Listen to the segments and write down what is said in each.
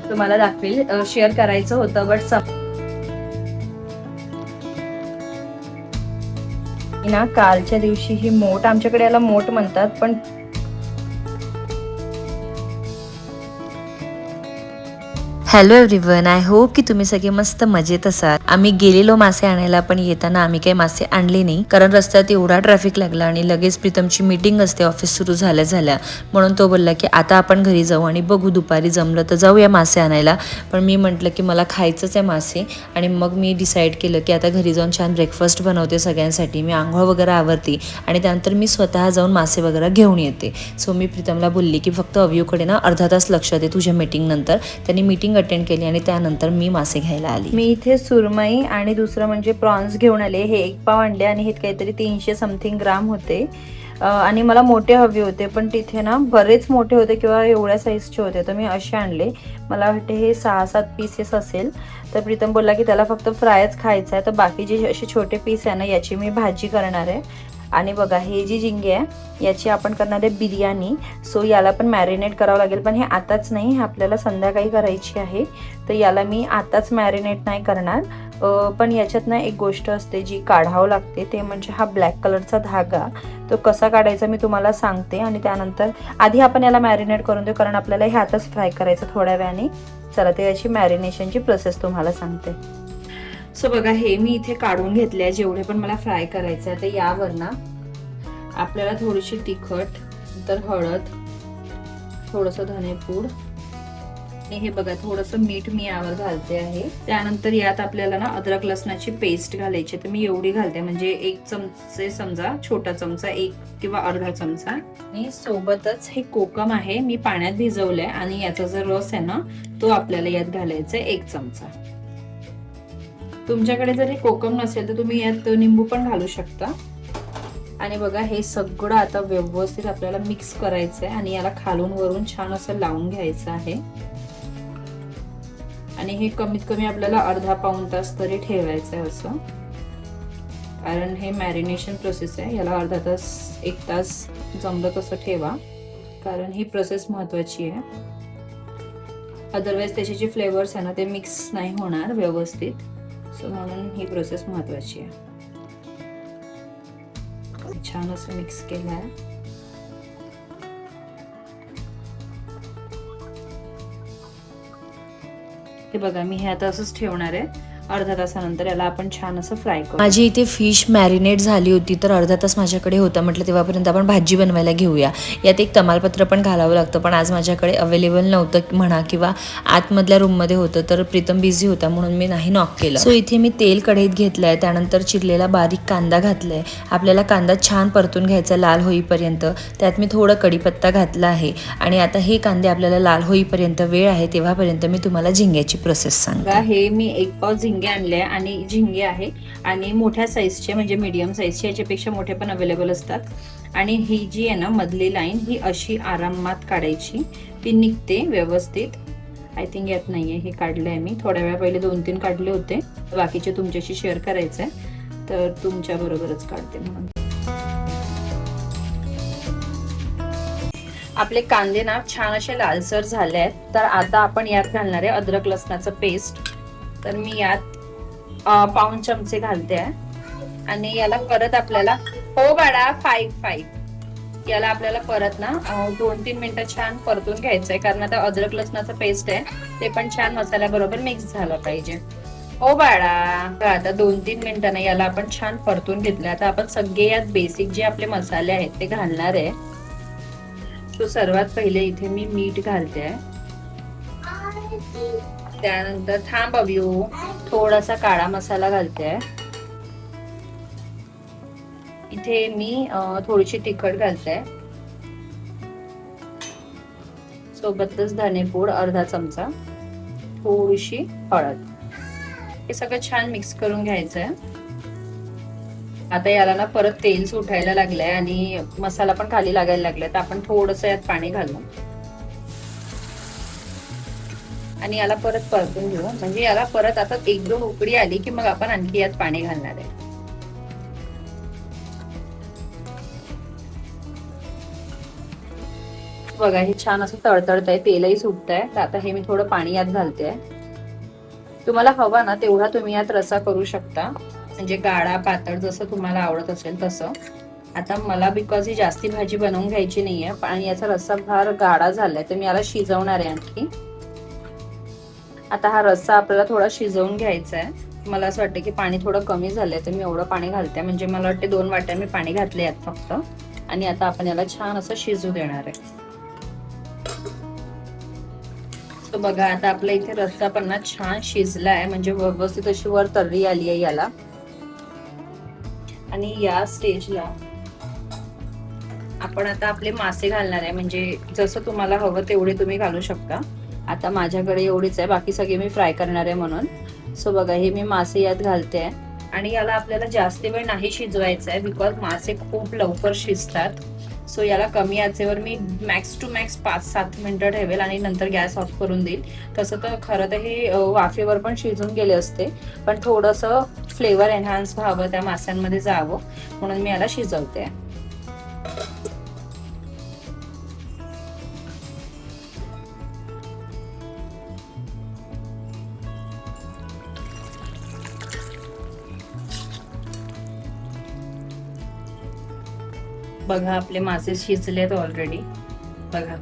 तुम्हाला दाखवेल, शेअर करायचं होतं बट ना कालच्या दिवशी ही मोठ, आमच्याकडे याला मोठ म्हणतात, पण हॅलो एव्हरीवन, आय होप की तुम्ही सगळे मस्त मजेत असाल. आम्ही गेलेलो मासे आणायला, पण येताना आम्ही काही मासे आणले नाही, कारण रस्त्यात एवढा ट्रॅफिक लागला आणि लगेच प्रीतमची मीटिंग असते ऑफिस सुरू झाल्या म्हणून तो बोलला की आता आपण घरी जाऊ आणि बघू दुपारी जमलं तर जाऊया मासे आणायला. पण मी म्हटलं की मला खायचंच आहे मासे, आणि मग मी डिसाईड केलं की आता घरी जाऊन छान ब्रेकफास्ट बनवते सगळ्यांसाठी. मी आंघोळ वगैरे आवरते आणि त्यानंतर मी स्वतः जाऊन मासे वगैरे घेऊन येते. सो मी प्रीतमला बोलली की फक्त अव्यूकडे ना अर्धा तास लक्ष दे तुझ्या मीटिंग नंतर. त्यांनी मीटिंग अटेंड केली आणि त्यानंतर मी मासे घ्यायला आली. मी इथे सुरमई आणि दुसरं म्हणजे प्रॉन्स घेऊन आले. हे 1 पाव आणले आणि हे काहीतरी 300 समथिंग ग्राम होते. आणि मला मोठे हवे होते, पण तिथे ना बरेच मोठे होते किंवा एवढ्या साईजचे होते, तर मी असे आणले. मला वाटते हे 6-7 पीसेस असेल. तर प्रीतम बोलला की त्याला फक्त फ्रायच खायचा आहे, तर बाकी जे असे छोटे पीस आहे ना याची मी भाजी करणार आहे. आणि बघा हे जी झिंगे आहे याची आपण करणार आहे बिर्याणी. सो याला पण मॅरिनेट करावं लागेल, पण हे आताच नाही, हे आपल्याला संध्याकाळी करायची आहे. तर याला मी आताच मॅरिनेट नाही करणार. पण याच्यात ना एक गोष्ट असते जी काढावं लागते, ते म्हणजे हा ब्लॅक कलरचा धागा. तो कसा काढायचा मी तुम्हाला सांगते, आणि त्यानंतर आधी आपण याला मॅरिनेट करून देऊ, कारण आपल्याला हे आताच फ्राय करायचं थोड्या वेळाने. चला ते याची मॅरिनेशनची प्रोसेस तुम्हाला सांगते. सो बघा हे मी इथे काढून घेतले आहे जेवढे पण मला फ्राय करायचं आहे. तर यावर ना आपल्याला थोडीशी तिखट, नंतर हळद, थोडंसं धनेपूड आणि हे बघा थोडंसं मीठ मी यावर घालते आहे. त्यानंतर यात आपल्याला ना अद्रक लसणाची पेस्ट घालायची. तर मी एवढी घालते, म्हणजे 1 चमचे, समजा छोटा चमचा, 1 किंवा अर्धा चमचा. आणि सोबतच हे कोकम आहे, मी पाण्यात भिजवलंय आणि याचा जो रस आहे ना तो आपल्याला यात घालायचा आहे 1 चमचा. तुमच्याकडे जर हे कोकम नसेल तर तुम्ही यात निंबू पण घालू शकता. आणि बघा हे सगळं आता व्यवस्थित आपल्याला मिक्स करायचं आहे आणि याला खालून वरून छान असं लावून घ्यायचं आहे. आणि हे कमीत कमी आपल्याला अर्धा पाऊण तास तरी ठेवायचं आहे असं, कारण हे मॅरिनेशन प्रोसेस आहे. याला अर्धा तास 1 तास जमलं तसं ठेवा, कारण ही प्रोसेस महत्वाची आहे. अदरवाईज त्याचे जे फ्लेवर्स आहे ना ते मिक्स नाही होणार व्यवस्थित. सो म्हणून ही प्रोसेस महत्वाची आहे. छान असं मिक्स केलं आहे. हे बघा मी हे आता असंच ठेवणार आहे. अर्धा तासानंतर याला आपण छान असं फ्राय करू. माझी इथे फिश मॅरिनेट झाली होती, तर अर्धा तास माझ्याकडे होता. म्हटलं तेव्हापर्यंत आपण भाजी बनवायला घेऊया. यात एक तमालपत्र पण घालावं लागतं, पण आज माझ्याकडे अवेलेबल नव्हतं म्हणा, किंवा आतमधल्या रूममध्ये होतं, तर प्रीतम बिझी होता म्हणून मी नाही नॉक केलं. सो इथे मी तेल कढईत घेतलंय, त्यानंतर चिरलेला बारीक कांदा घातलाय. आपल्याला कांदा छान परतून घ्यायचा लाल होईपर्यंत. त्यात मी थोडं कढीपत्ता घातला आहे. आणि आता हे कांदे आपल्याला लाल होईपर्यंत वेळ आहे, तेव्हापर्यंत मी तुम्हाला झिंग्याची प्रोसेस सांगते. हे मी 1 पाव झिंगे आणले आणि झिंगे आहे, आणि मोठ्या साईजचे म्हणजे मीडियम साईजचे, याच्यापेक्षा मोठे पण अवेलेबल असतात. आणि ही जी आहे ना मधली लाईन ही अशी आरामात काढायची, ती निघते व्यवस्थित. आय थिंक यात नाहीये, हे काढलंय मी थोड्या वेळा पहिले 2-3 काढले होते. बाकीचे तुमच्याशी शेअर करायचंय, तर तुमच्या बरोबरच काढते म्हणून. आपले कांदे ना छान असे लालसर झाले आहेत. तर आता आपण यात घालणार आहे अद्रक लसणाचं पेस्ट. तर मी यात पाऊण चमचे घालते आहे. आणि याला परत आपल्याला, हो बाळा 5 याला आपल्याला परत ना 2-3 मिनिटं छान परतून घ्यायचंय, कारण आता अद्रक लसणाचं पेस्ट आहे ते पण छान मसाल्याबरोबर मिक्स झालं पाहिजे. हो बाळा, आता 2-3 मिनिटांना याला आपण छान परतून घेतलं. आता आपण सगळे यात बेसिक जे आपले मसाले आहेत ते घालणार आहे. तो सर्वात पहिले इथे मी मीठ घालते आहे. त्यानंतर थांब अव्यू, थोडासा काळा मसाला घालते आहे. इथे मी थोडीशी तिखट घालते आहे. सोबतच धनेपूड अर्धा चमचा, थोडीशी हळद. हे सगळं छान मिक्स करून घ्यायचं आहे. आता याला ना परत तेल सुटायला लागलंय आणि मसाला पण खाली लागायला लागलाय, तर आपण थोडंसं यात पाणी घालू आणि याला परत परतून घेऊ. म्हणजे याला परत आता 1-2 उकळी आली की मग आपण आणखी यात पाणी घालणार आहे. बघा हे छान असं तळतळत आहे, तेलही सुटत आहे. तर आता हे मी थोडं पाणी यात घालते. तुम्हाला हवा ना तेवढा तुम्ही यात रस्सा करू शकता, म्हणजे गाढा पातळ जसं तुम्हाला आवडत असेल तसं. आता मला बिकॉज ही जास्ती भाजी बनवून घ्यायची नाहीये आणि याचा रस्सा फार गाढा झालाय, तर मी याला शिजवणार आहे आणखी. आता हा रस्सा आपल्याला थोडा शिजवून घ्यायचा आहे. मला असं वाटतं की पाणी थोडं कमी झालंय, तर मी एवढं पाणी घालते. म्हणजे मला वाटते 2 वाट्या मी पाणी घातले यात फक्त. आणि आता आपण याला छान असं शिजू देणार आहे. तर बघा आता आपला इथे रस्सा पण ना छान शिजला आहे, म्हणजे व्यवस्थित अशी वर तर्री आली आहे याला. आणि या स्टेजला आपण आता आपले मासे घालणार आहे, म्हणजे जसं तुम्हाला हवं तेवढे तुम्ही घालू शकता. आता माझ्याकडे एवढीच आहे, बाकी सगळे मी फ्राय करणार आहे म्हणून. सो बघा हे मी मासे यात घालते आहे. आणि याला आपल्याला जास्त वेळ नाही शिजवायचं आहे, बिकॉज मासे खूप लवकर शिजतात. सो याला कमी आचेवर मी मॅक्स टू मॅक्स 5-7 मिनिटं ठेवेल आणि नंतर गॅस ऑफ करून देईल. तसं तर खरं तर हे वाफेवर पण शिजून गेले असते, पण थोडंसं फ्लेवर एनहान्स व्हावं, त्या माशांमध्ये जावं म्हणून मी याला शिजवते. बघा आपले मासे शिजलेत ऑलरेडी. बघा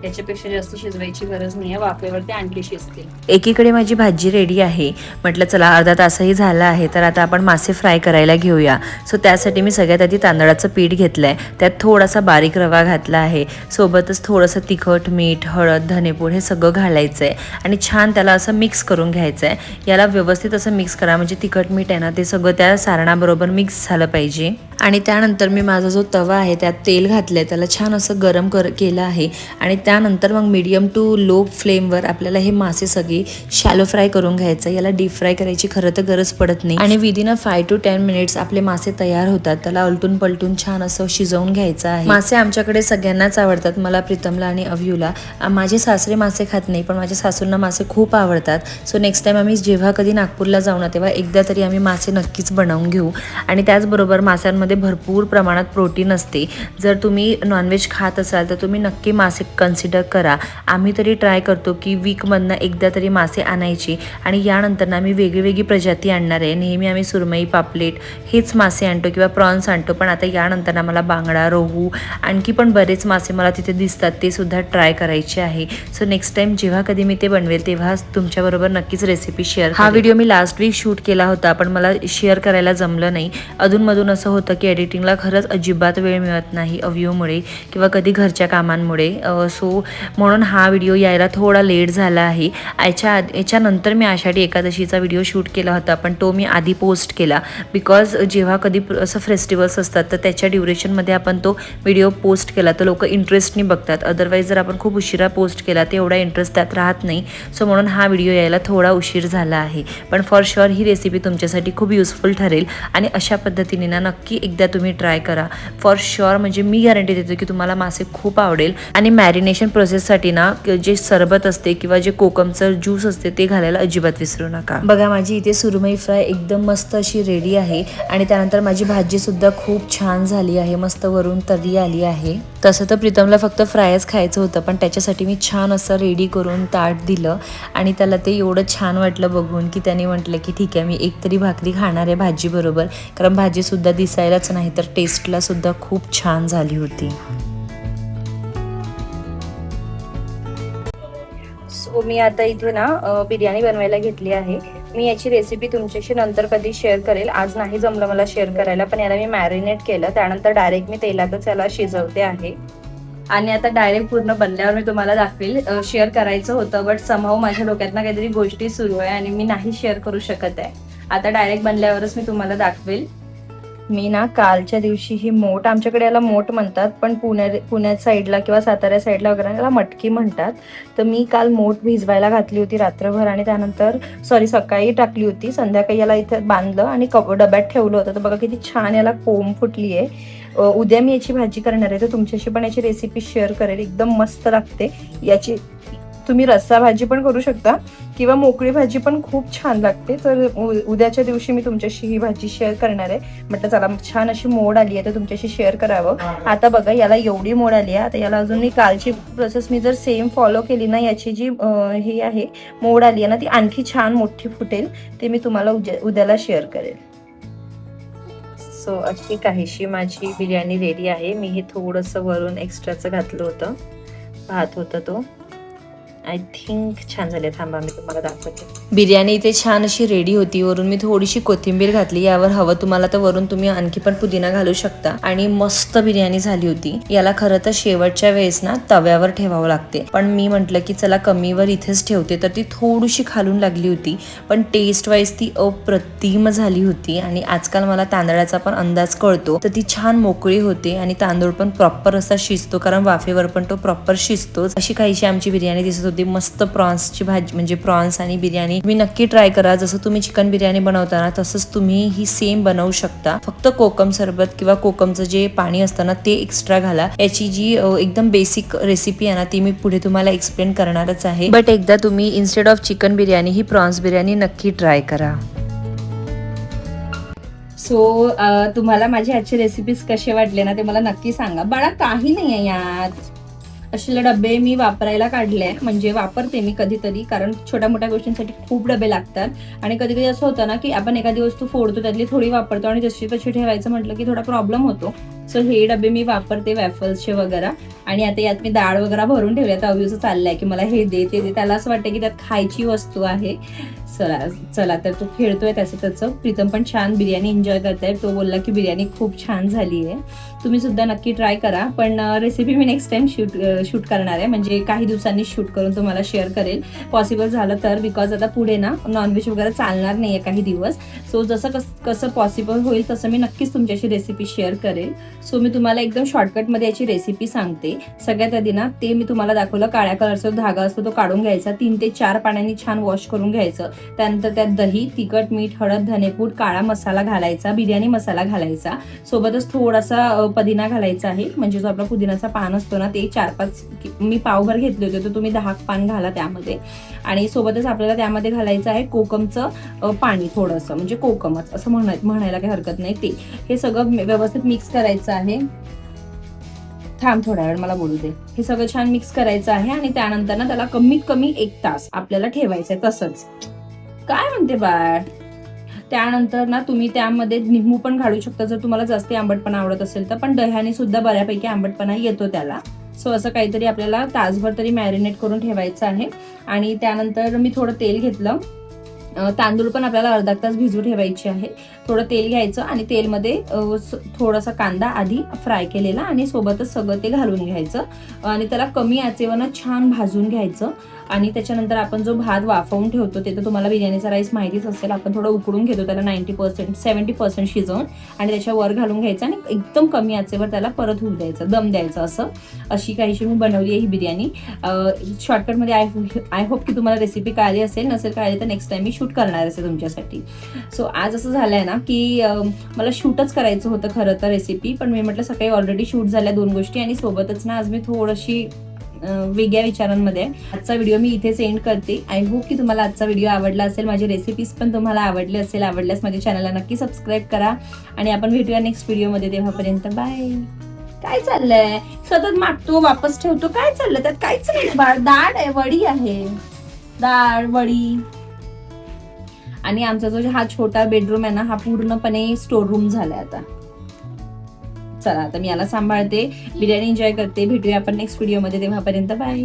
त्याच्यापेक्षा जास्त शिजवायची गरज नाहीये, वाफेवरती आणखी शिजतील. एकीकडे माझी भाजी रेडी आहे. म्हटलं चला अर्धा तासही झाला आहे, तर आता आपण मासे फ्राय करायला घेऊया. सो त्यासाठी मी सगळ्यात आधी तांदळाचं पीठ घेतलंय, त्यात थोडासा बारीक रवा घातला आहे. सोबतच थोडंसं तिखट, मीठ, हळद, धनेपूड हे सगळं घालायचं आहे आणि छान त्याला असं मिक्स करून घ्यायचं आहे. याला व्यवस्थित असं मिक्स करा, म्हणजे तिखट मीठ आहे ना ते सगळं त्या सारणाबरोबर मिक्स झालं पाहिजे. आणि त्यानंतर मी माझा जो तवा आहे त्यात तेल घातलंय, त्याला छान असं गरम केलं आहे. आणि त्यानंतर मग मीडियम टू लो फ्लेमवर आपल्याला हे मासे सगळे शॅलो फ्राय करून घ्यायचं. याला डीप फ्राय करायची खरं तर गरज पडत नाही आणि विदिन 5 to 10 मिनिट्स आपले मासे तयार होतात. त्याला उलटून पलटून छान असं शिजवून घ्यायचं आहे. मासे आमच्याकडे सगळ्यांनाच आवडतात, मला, प्रीतमला आणि अव्यूला. माझे सासरे मासे खात नाही, पण माझ्या सासूंना मासे खूप आवडतात. सो नेक्स्ट टाइम आम्ही जेव्हा कधी नागपूरला जाऊ ना तेव्हा एकदा तरी आम्ही मासे नक्कीच बनवून घेऊ. आणि त्याचबरोबर माशांमध्ये भरपूर प्रमाणात प्रोटीन असते. जर तुम्ही नॉनव्हेज खात असाल तर तुम्ही नक्की मासे कन्सिडर करा. आम्ही तरी ट्राय करतो की वीकमधनं एकदा तरी मासे आणायची आणि यानंतर आम्ही वेगळी प्रजाती आणणार आहे. नेहमी आम्ही सुरमई, पापलेट हेच मासे आणतो किंवा प्रॉन्स आणतो, पण आता यानंतर आम्हाला बांगडा, रोहू, आणखी पण बरेच मासे मला तिथे दिसतात ते सुद्धा ट्राय करायचे आहे. सो नेक्स्ट टाइम जेव्हा कधी मी ते बनवेल तेव्हा तुमच्याबरोबर नक्कीच रेसिपी शेअर. हा व्हिडिओ मी लास्ट वीक शूट केला होता, पण मला शेअर करायला जमलं नाही. अधूनमधून असं होतं की एडिटिंगला खरंच अजिबात वेळ मिळत नाही अव्यूमुळे किंवा कधी घरच्या कामांमुळे. सो म्हणून हा व्हिडिओ यायला थोडा लेट झाला आहे. याच्यानंतर मी आषाढी एकादशीचा व्हिडिओ शूट केला होता, पण तो मी आधी पोस्ट केला, बिकॉज जेव्हा कधी असं फेस्टिवल्स असतात तर त्याच्या ड्युरेशनमध्ये आपण तो व्हिडिओ पोस्ट केला तर लोक इंटरेस्टनी बघतात. अदरवाईज जर आपण खूप उशिरा पोस्ट केला तर एवढा इंटरेस्ट त्यात राहत नाही. सो म्हणून हा व्हिडिओ यायला थोडा उशीर झाला आहे, पण फॉर शुअर ही रेसिपी तुमच्यासाठी खूप युजफुल ठरेल आणि अशा पद्धतीने ना नक्की एकदा तुम्ही ट्राय करा फॉर शुअर. म्हणजे मी गॅरंटी देतो की तुम्हाला मासे खूप आवडेल. आणि मॅरिनेशन प्रोसेससाठी ना जे सरबत असते किंवा जे कोकमचं ज्यूस असते ते घालायला अजिबात विसरू नका. बघा माझी इथे सुरमई फ्राय एकदम मस्त अशी रेडी आहे आणि त्यानंतर माझी भाजी सुद्धा खूप छान झाली आहे, मस्त वरून तर्री आली आहे. तसं तर प्रीतमला फक्त फ्रायच खायचं होतं, पण त्याच्यासाठी मी छान असं रेडी करून ताट दिलं आणि त्याला ते एवढं छान वाटलं बघून की त्याने म्हटलं की ठीक आहे मी एक तरी भाकरी खाणार आहे भाजी बरोबर, कारण भाजी सुद्धा दिसायलाच नाही तर टेस्टला सुद्धा खूप छान झाली होती. सो मी आता इथे ना बिर्याणी बनवायला घेतली आहे. मी याची रेसिपी तुमच्याशी नंतर कधी शेअर करेल, आज नाही जमलं मला शेअर करायला. पण याला मी मॅरिनेट केलं, त्यानंतर डायरेक्ट मी तेलातच याला शिजवते आहे आणि आता डायरेक्ट पूर्ण बनल्यावर मी तुम्हाला दाखवेल. शेअर करायचं होतं बट समहाऊ माझ्या डोक्यातनं काहीतरी गोष्टी सुरू आहे आणि मी नाही शेअर करू शकत आहे. आता डायरेक्ट बनल्यावरच मी तुम्हाला दाखवेल. मी ना कालच्या दिवशी ही मोठ, आमच्याकडे याला मोठ म्हणतात, पण पुण्यात साईडला किंवा साताऱ्या साईडला वगैरे याला मटकी म्हणतात. तर मी काल मोठ भिजवायला घातली होती रात्रभर आणि त्यानंतर सकाळी टाकली होती. संध्याकाळी याला इथे बांधलं आणि डब्यात ठेवलं होतं. तर बघा किती छान याला कोंब फुटली आहे. उद्या मी याची भाजी करणार आहे, तर तुमच्याशी पण याची रेसिपी शेअर करेल. एकदम मस्त लागते. याची तुम्ही रस्सा भाजी पण करू शकता किंवा मोकळी भाजी पण खूप छान लागते. तर उद्याच्या दिवशी मी तुमच्याशी ही भाजी शेअर करणार आहे. म्हटलं चला छान अशी मोड आली आहे तर तुमच्याशी शेअर करावं. आता बघा याला एवढी मोड आली आहे. आता याला अजून मी कालची प्रोसेस मी जर सेम फॉलो केली ना, याची जी ही आहे मोड आली आहे ना, ती आणखी छान मोठी फुटेल. ते मी तुम्हाला उद्याला शेअर करेल. सो अशी काहीशी माझी बिर्याणी रेडी आहे. मी हे थोडंसं वरून एक्स्ट्राचं घातलं होतं, भात होता तो. आय थिंक छान झाले. थांबा मी तुम्हाला दाखवते. बिर्याणी इथे छान अशी रेडी होती. वरून मी थोडीशी कोथिंबीर घातली. यावर हवं तुम्हाला तर वरून तुम्ही आणखी पण पुदिना घालू शकता. आणि मस्त बिर्याणी झाली होती. याला खरं तर शेवटच्या वेळेस ना तव्यावर ठेवावं लागते, पण मी म्हटलं की चला कमीवर इथेच ठेवते, तर ती थोडीशी खालून लागली होती. पण टेस्ट वाईज ती अप्रतिम झाली होती. आणि आजकाल मला तांदळाचा पण अंदाज कळतो, तर ती छान मोकळी होते आणि तांदूळ पण प्रॉपर असा शिजतो, कारण वाफेवर पण तो प्रॉपर शिजतोच. अशी काहीशी आमची बिर्याणी दिसत होती. मस्त प्रॉन्सची भाजी, म्हणजे प्रॉन्स आणि बिर्याणी तुम्ही नक्की ट्राय करा. जसं तुम्ही चिकन बिर्याणी बनवताना तसंच तुम्ही ही सेम बनवू शकता. फक्त कोकम सरबत किंवा कोकमचं जे पाणी असतं ना ते एक्स्ट्रा घाला. याची जी एकदम बेसिक रेसिपी आहे ना ती मी पुढे तुम्हाला एक्सप्लेन करणारच आहे. बट एकदा तुम्ही instead of chicken biryani he prawns biryani नक्की ट्राय करा. सो तुम्हाला माझी आजची रेसिपीज कसे वाटले ना ते मला नक्की सांगा. बाळा काही नाही आहे यात. असे डबे मी वापरायला काढले, म्हणजे वापरते मी कधीतरी, कारण छोट्या मोठ्या गोष्टींसाठी खूप डबे लागतात. आणि कधी कधी असं होतं ना की आपण एखादी वस्तू फोडतो, त्यातली थोडी वापरतो आणि जशी तशी ठेवायचं म्हटलं की थोडा प्रॉब्लेम होतो. सो हे डबे मी वापरते वॅफल्सचे वगैरे. आणि आता यात मी डाळ वगैरे भरून ठेवले. आता अव्यूचं चाललंय की मला हे दे ते दे. त्याला असं वाटतं की त्यात खायची वस्तू आहे. चला तर तो खेळतोय त्याचं. प्रीतम पण छान बिर्याणी एन्जॉय करताय. तो बोलला की बिर्याणी खूप छान झाली आहे. तुम्ही सुद्धा नक्की ट्राय करा. पण रेसिपी मी नेक्स्ट टाइम शूट करणार आहे, म्हणजे काही दिवसांनी शूट करून तुम्हाला शेअर करेल पॉसिबल झालं तर. बिकॉज आता पुढे ना नॉनव्हेज वगैरे चालणार नाहीये काही दिवस. सो जसं कसं पॉसिबल होईल तसं मी नक्कीच तुमच्याशी रेसिपी शेअर करेल. सो मी तुम्हाला एकदम शॉर्टकटमध्ये याची रेसिपी सांगते. सगळ्यात आधी ना ते मी तुम्हाला दाखवलं, काळ्या कलरचा धागा असतो तो काढून घ्यायचा. 3 ते 4 पाण्याने छान वॉश करून घ्यायचं. त्यानंतर त्यात दही, तिखट, मीठ, हळद, धनेपूड, काळा मसाला घालायचा, बिर्याणी मसाला घालायचा. सोबतच थोडासा पुदिना घालायचा आहे, म्हणजे जो आपला पुदिनाचा पान असतो ना ते 4-5 मी पावभर घेतले होते, तर तुम्ही 10 पान घाला त्यामध्ये. आणि सोबतच आपल्याला त्यामध्ये घालायचं आहे कोकमचं पाणी थोडंसं, म्हणजे कोकमच असं म्हणायला काही हरकत नाही. ते हे सगळं व्यवस्थित मिक्स करायचं आहे. थांब थोडा वेळ मला बोलू दे. हे सगळं छान मिक्स करायचं आहे आणि त्यानंतर ना त्याला कमीत कमी 1 तास आपल्याला ठेवायचंय तसंच. काय म्हणते बाळ? त्यानंतर ना तुम्ही त्यामध्ये लिंबू पण घालू शकता जर तुम्हाला जास्त आंबटपणा आवडत असेल तर. पण दह्याने सुद्धा बऱ्यापैकी आंबटपणा येतो त्याला. सो असं काहीतरी आपल्याला तासभर तरी मॅरिनेट करून ठेवायचं आहे. आणि त्यानंतर मी थोडं तेल घेतलं. तांदूळ पण आपल्याला अर्धा तास भिजू ठेवायचे आहे. थोडं तेल घ्यायचं आणि तेलमध्ये थोडासा कांदा आधी फ्राय केलेला आणि सोबतच सगळं ते घालून घ्यायचं आणि त्याला कमी आचेवर छान भाजून घ्यायचं. आणि त्याच्यानंतर आपण जो भात वाफवून ठेवतो ते तर तुम्हाला बिर्याणीचा राईस माहितीच असेल. आपण थोडं उकडून घेतो त्याला 90% 70% शिजवून आणि त्याच्यावर घालून घ्यायचं आणि एकदम कमी आचेवर त्याला परत होऊ द्यायचं, दम द्यायचं. अशी काहीशी मी बनवली आहे ही बिर्याणी शॉर्टकटमध्ये. आय होप की तुम्हाला रेसिपी कळली असेल. नसेल कळली तर नेक्स्ट टाइम मी शूट करणार असेल तुमच्यासाठी. सो आज असं झालंय ना की मला शूटच करायचं होतं खरं तर रेसिपी, पण मी म्हटलं सकाळी ऑलरेडी शूट झाल्या 2 गोष्टी आणि सोबतच ना आज मी थोडीशी वेगळ्या विचारांमध्ये. आजचा व्हिडिओ मी इथेच एंड करते. आय होप की तुम्हाला आजचा व्हिडिओ आवडला असेल. माझी रेसिपीज पण तुम्हाला आवडले असेल. आवडल्यास माझ्या चॅनलला नक्की सबस्क्राईब करा आणि आपण भेटूया नेक्स्ट व्हिडिओमध्ये. तेव्हापर्यंत बाय. काय चाललंय? सतत मागतो वापस ठेवतो. काय चाललंय? त्यात काहीच नाही बाळ. डाळ आहे, वडी आहे, डाळ वडी. आणि आमचा जो हा छोटा बेडरूम आहे ना हा पूर्णपणे स्टोर रूम झालाय आता. चला आता मी याला सांभाळते, बिर्याणी एन्जॉय करते. भेटूया आपण नेक्स्ट व्हिडिओमध्ये. तेव्हापर्यंत बाय.